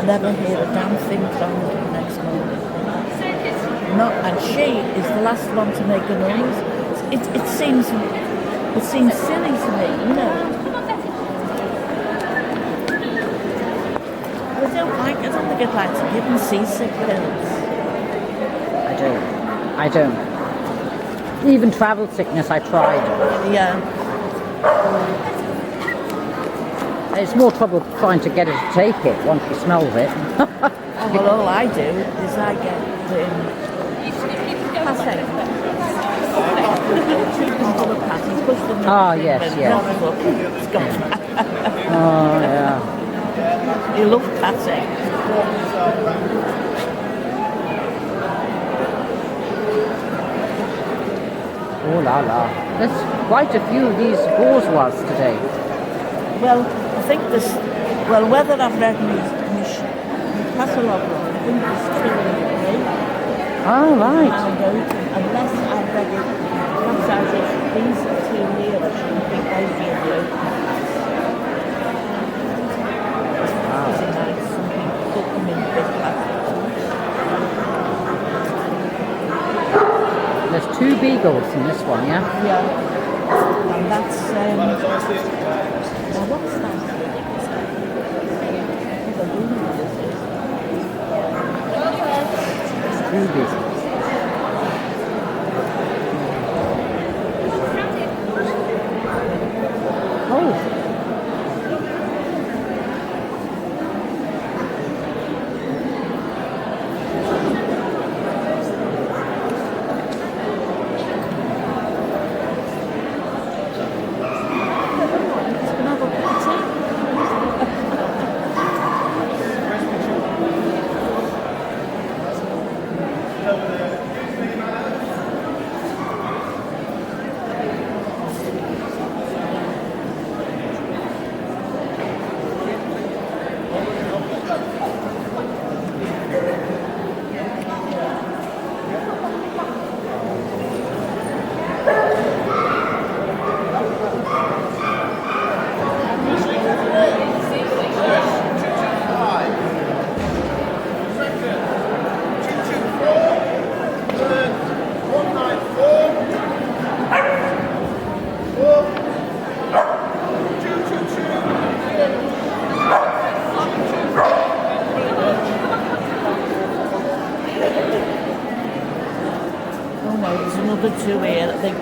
I never hear a damn thing from her the next morning. Not, and she is the last one to make a noise. It seems silly to me, you know. I don't think I'd like to give them seasick pills. I don't. Even travel sickness, I tried. Yeah. It's more trouble trying to get her to take it once she smells it. Well, all I do is I get passing. Ah, yes. It's gone. Oh, yeah. You love passing. Oh la la. There's quite a few of these bourgeois today. Well, I think whether I've read my catalogue wrong, I think there's 2 in the group. Oh, right. Unless I've read it, perhaps I just, these are 2 here, I shouldn't think they'd be in the open. Wow. Some people put them in big plastics. There's 2 beagles in this one, yeah? Yeah. And that's, now what's that? Rubies. Oh. Oh no, there's another 2 here. I think